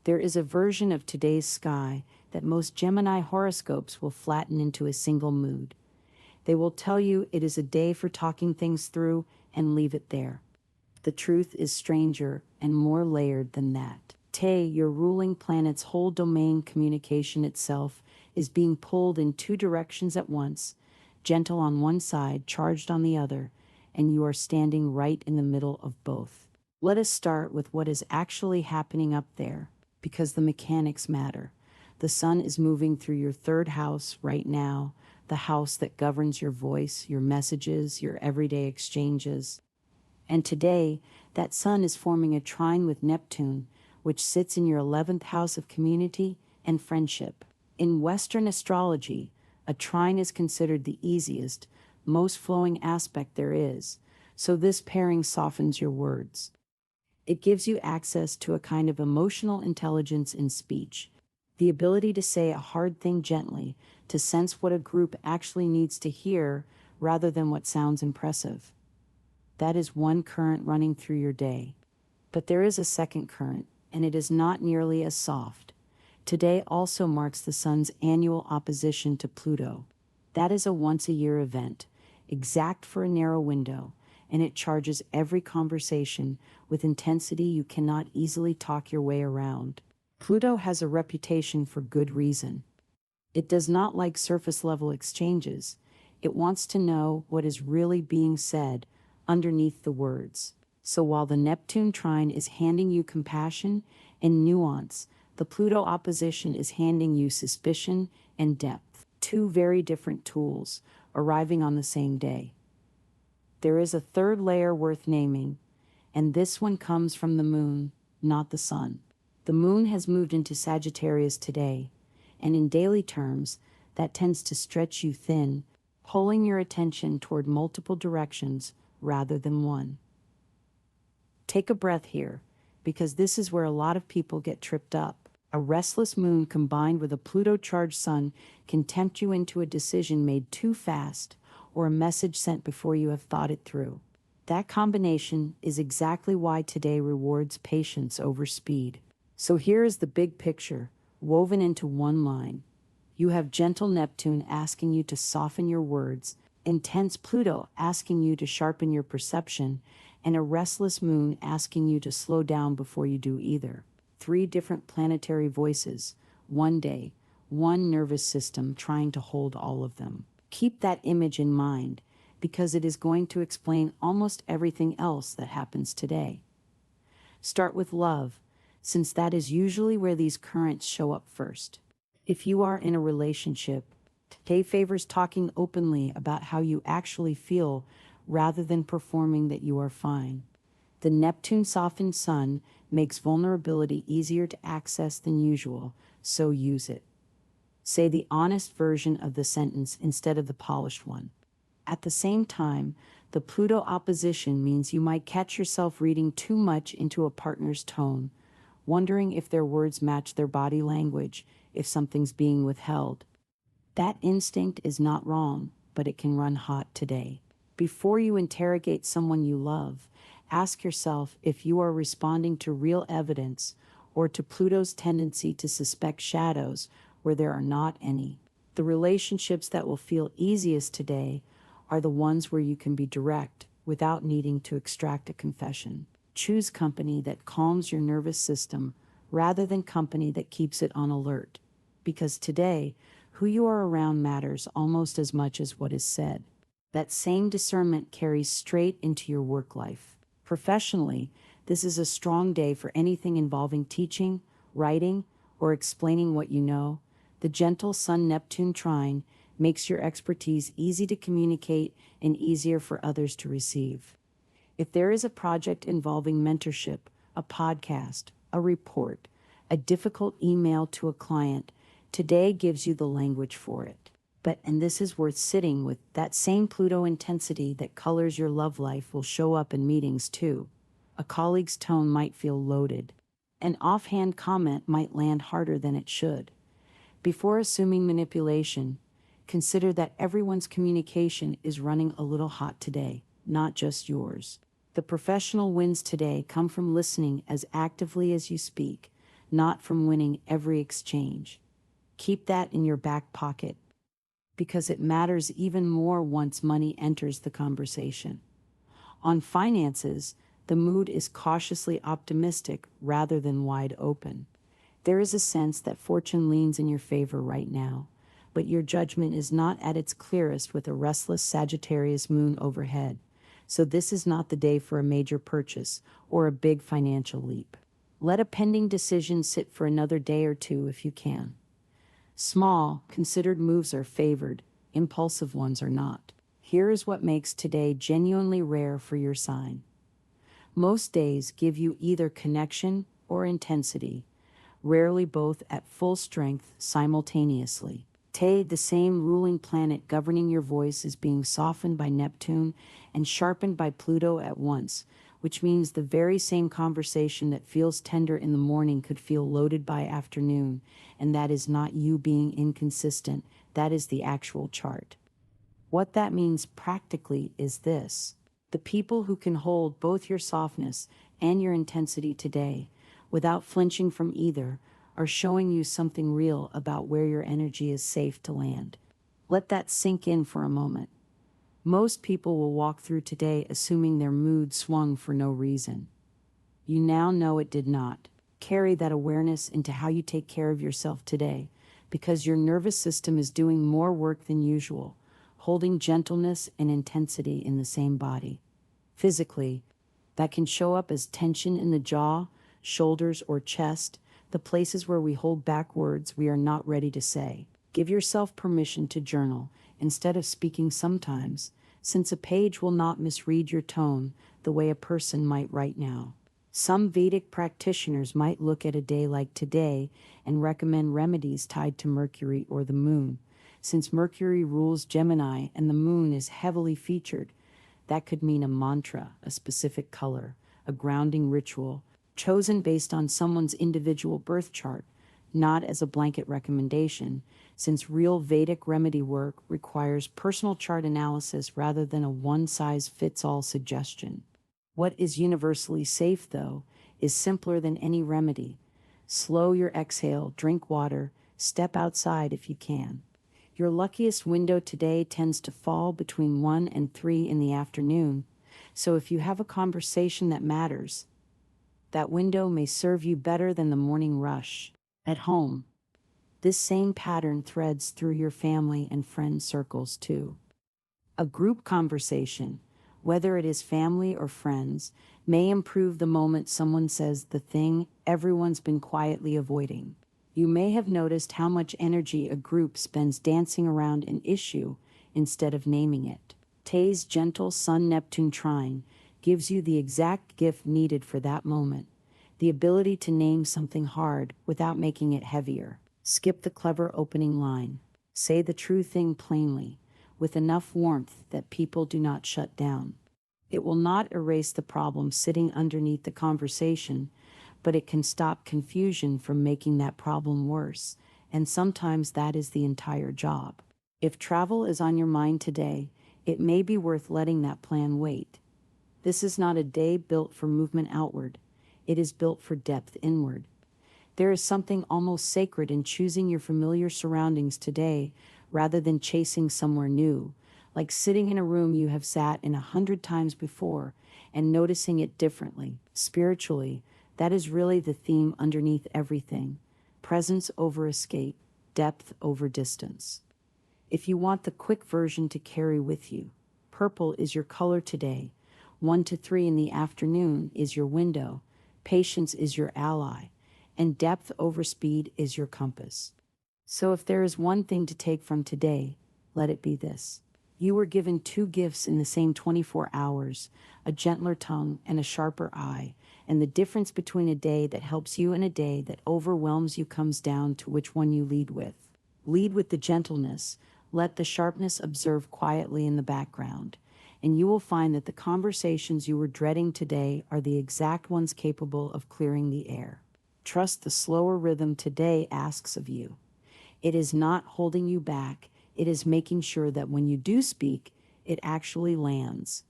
There is a version of today's sky that most Gemini horoscopes will flatten into a single mood. They will tell you it is a day for talking things through and leave it there. The truth is stranger and more layered than that. Your ruling planet's whole domain, communication itself, is being pulled in two directions at once, gentle on one side, charged on the other, and you are standing right in the middle of both. Let us start with what is actually happening up there, because the mechanics matter. The sun is moving through your third house right now, the house that governs your voice, your messages, your everyday exchanges. And today, that sun is forming a trine with Neptune, which sits in your 11th house of community and friendship. In Western astrology, a trine is considered the easiest, most flowing aspect there is, so this pairing softens your words. It gives you access to a kind of emotional intelligence in speech, the ability to say a hard thing gently, to sense what a group actually needs to hear rather than what sounds impressive. That is one current running through your day. But there is a second current, and it is not nearly as soft. Today also marks the sun's annual opposition to Pluto. That is a once-a-year event, exact for a narrow window, and it charges every conversation with intensity you cannot easily talk your way around. Pluto has a reputation for good reason. It does not like surface-level exchanges. It wants to know what is really being said underneath the words. So while the Neptune trine is handing you compassion and nuance, the Pluto opposition is handing you suspicion and depth. Two very different tools, arriving on the same day. There is a third layer worth naming, and this one comes from the moon, not the sun. The moon has moved into Sagittarius today, and in daily terms, that tends to stretch you thin, pulling your attention toward multiple directions rather than one. Take a breath here, because this is where a lot of people get tripped up. A restless moon combined with a Pluto-charged sun can tempt you into a decision made too fast or a message sent before you have thought it through. That combination is exactly why today rewards patience over speed. So here is the big picture, woven into one line. You have gentle Neptune asking you to soften your words, intense Pluto asking you to sharpen your perception, and a restless moon asking you to slow down before you do either. Three different planetary voices, one day, one nervous system trying to hold all of them. Keep that image in mind, because it is going to explain almost everything else that happens today. Start with love, since that is usually where these currents show up first. If you are in a relationship, today favors talking openly about how you actually feel rather than performing that you are fine. The Neptune-softened sun makes vulnerability easier to access than usual, so use it. Say the honest version of the sentence instead of the polished one. At the same time, the Pluto opposition means you might catch yourself reading too much into a partner's tone, wondering if their words match their body language, if something's being withheld. That instinct is not wrong, but it can run hot today. Before you interrogate someone you love, ask yourself if you are responding to real evidence or to Pluto's tendency to suspect shadows where there are not any. The relationships that will feel easiest today are the ones where you can be direct without needing to extract a confession. Choose company that calms your nervous system rather than company that keeps it on alert. Because today, who you are around matters almost as much as what is said. That same discernment carries straight into your work life. Professionally, this is a strong day for anything involving teaching, writing, or explaining what you know. The gentle Sun-Neptune trine makes your expertise easy to communicate and easier for others to receive. If there is a project involving mentorship, a podcast, a report, a difficult email to a client, today gives you the language for it. And this is worth sitting with, that same Pluto intensity that colors your love life will show up in meetings too. A colleague's tone might feel loaded. An offhand comment might land harder than it should. Before assuming manipulation, consider that everyone's communication is running a little hot today, not just yours. The professional wins today come from listening as actively as you speak, not from winning every exchange. Keep that in your back pocket, because it matters even more once money enters the conversation. On finances, the mood is cautiously optimistic rather than wide open. There is a sense that fortune leans in your favor right now, but your judgment is not at its clearest with a restless Sagittarius moon overhead. So this is not the day for a major purchase or a big financial leap. Let a pending decision sit for another day or two if you can. Small, considered moves are favored, impulsive ones are not. Here is what makes today genuinely rare for your sign. Most days give you either connection or intensity, rarely both at full strength simultaneously. Today, the same ruling planet governing your voice is being softened by Neptune and sharpened by Pluto at once, which means the very same conversation that feels tender in the morning could feel loaded by afternoon, and that is not you being inconsistent, that is the actual chart. What that means practically is this: the people who can hold both your softness and your intensity today, without flinching from either, are showing you something real about where your energy is safe to land. Let that sink in for a moment. Most people will walk through today assuming their mood swung for no reason. You now know it did not. Carry that awareness into how you take care of yourself today, because your nervous system is doing more work than usual, holding gentleness and intensity in the same body. Physically, that can show up as tension in the jaw, shoulders, or chest, the places where we hold back words we are not ready to say. Give yourself permission to journal instead of speaking sometimes, since a page will not misread your tone the way a person might right now. Some Vedic practitioners might look at a day like today and recommend remedies tied to Mercury or the moon. Since Mercury rules Gemini and the moon is heavily featured, that could mean a mantra, a specific color, a grounding ritual, chosen based on someone's individual birth chart, not as a blanket recommendation, since real Vedic remedy work requires personal chart analysis rather than a one-size-fits-all suggestion. What is universally safe, though, is simpler than any remedy. Slow your exhale, drink water, step outside if you can. Your luckiest window today tends to fall between 1 and 3 in the afternoon, so if you have a conversation that matters, that window may serve you better than the morning rush. At home, this same pattern threads through your family and friend circles too. A group conversation, whether it is family or friends, may improve the moment someone says the thing everyone's been quietly avoiding. You may have noticed how much energy a group spends dancing around an issue instead of naming it. Tay's gentle Sun-Neptune trine gives you the exact gift needed for that moment, the ability to name something hard without making it heavier. Skip the clever opening line. Say the true thing plainly, with enough warmth that people do not shut down. It will not erase the problem sitting underneath the conversation, but it can stop confusion from making that problem worse, and sometimes that is the entire job. If travel is on your mind today, it may be worth letting that plan wait. This is not a day built for movement outward. It is built for depth inward. There is something almost sacred in choosing your familiar surroundings today rather than chasing somewhere new, like sitting in a room you have sat in 100 times before and noticing it differently. Spiritually, that is really the theme underneath everything: presence over escape, depth over distance. If you want the quick version to carry with you, purple is your color today. 1 to 3 in the afternoon is your window. Patience is your ally, and depth over speed is your compass. So if there is one thing to take from today, let it be this: you were given 2 gifts in the same 24 hours, a gentler tongue and a sharper eye, and the difference between a day that helps you and a day that overwhelms you comes down to which one you lead with. Lead with the gentleness, let the sharpness observe quietly in the background, and you will find that the conversations you were dreading today are the exact ones capable of clearing the air. Trust the slower rhythm today asks of you. It is not holding you back, it is making sure that when you do speak, it actually lands.